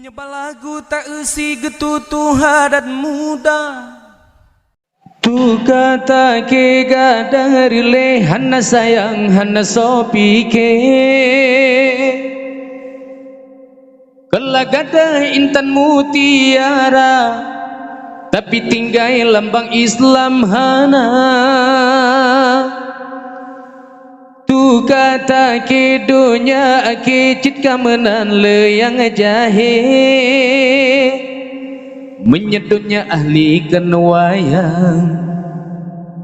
Menyebal lagu tak isi getutu hadat muda. Tu kata ke gadang rile hana sayang hana sopi ke. Kala gada intan mutiara tapi tinggai lambang Islam hana. Tu kata ke dunia ke cit kamenan le yang jahe menyedutnya ahli kenwayang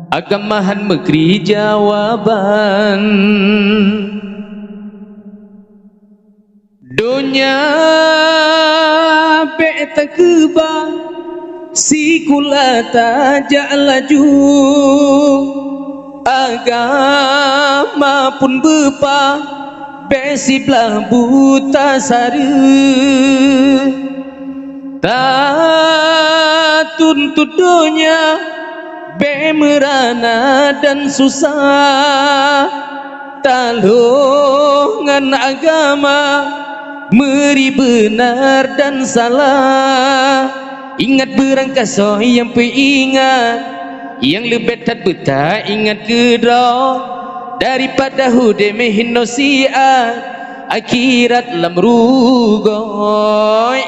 agamahan megeri jawaban. Dunia peta keba si kulata jalaju agama pun bepa besi belah buta sare tak tuntut dunia bemerana dan susah talongan agama meri benar dan salah. Ingat berangkaso yang peingat yang lebih tak betah ingat kedra daripada hude mehino siat akhirat lam rugo.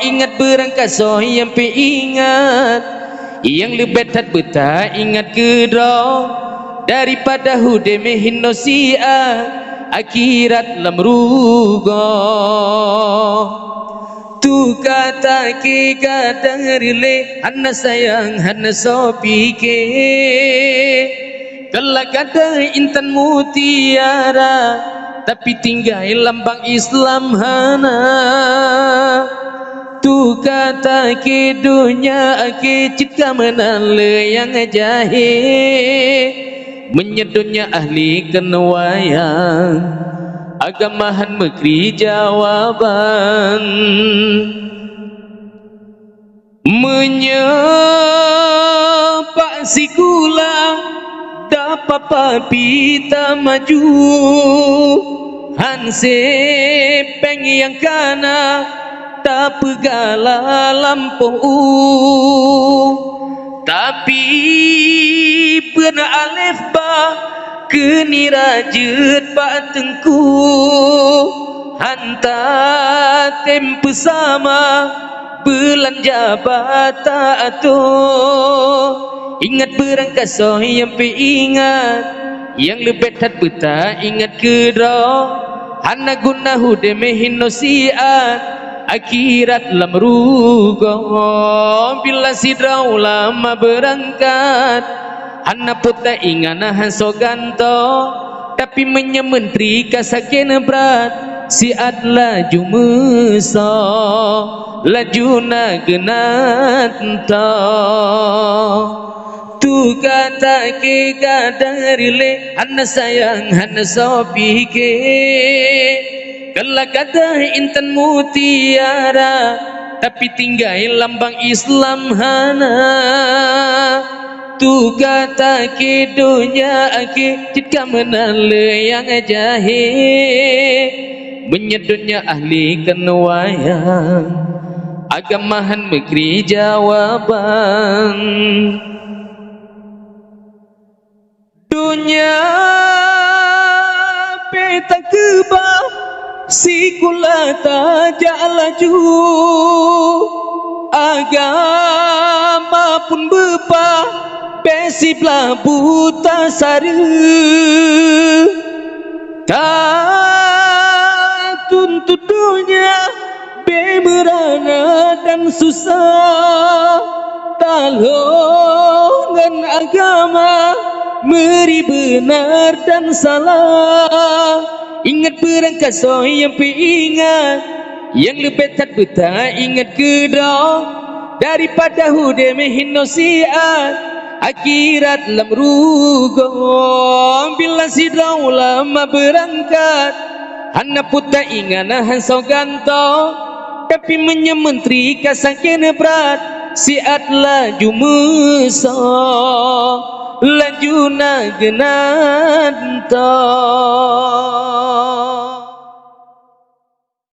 Ingat berangkaso yang peingat yang lebih tak betah ingat kedra daripada hude mehino siat akhirat lam rugo. Tu kata ke gadang rile hana sayang hana sopi ke. Kala gada intan mutiara tapi tinggai lambang Islam hana. Tu kata ke dunia ke cit kamenan le yang jahe menyedutnya ahli kenwayang agamahan megeri jawaban. Menyepak si gula dapat papita maju hanse peng yang kana tak pegala lampau tapi benar alif ba keni rajut pak tengku hantar tempe sama belanja bata atau ingat berangkaso yang peingat yang lebih tak betah ingat kedra hana guna hude mehino siat akhirat lam rugo. Bila sidra ulama berangkat hana puta ingana hanso ganto tapi menyementri kasakin berat siat laju meso laju nagenanta. Tu kata ke gadang rile hana sayang hana sopi ke. Kala gada intan mutiara tapi tinggai lambang Islam hana. Tu kata ke dunia ke cit kamenan le yang jahe menyedutnya ahli kenwayang agamahan megeri jawaban. Dunia peta keba si kulata jalaju agama pun bepa besi belah buta sare tak tuntut dunia bemerana dan susah talongan agama meri benar dan salah. Ingat berangkaso yang peingat yang lebih tak betah ingat kedra daripada hude mehino siat akhirat lam rugo. Bila sidra ulama berangkat hana puta ingana hanso ganto tapi menyementri kasakin berat siat laju meso laju nagenanta.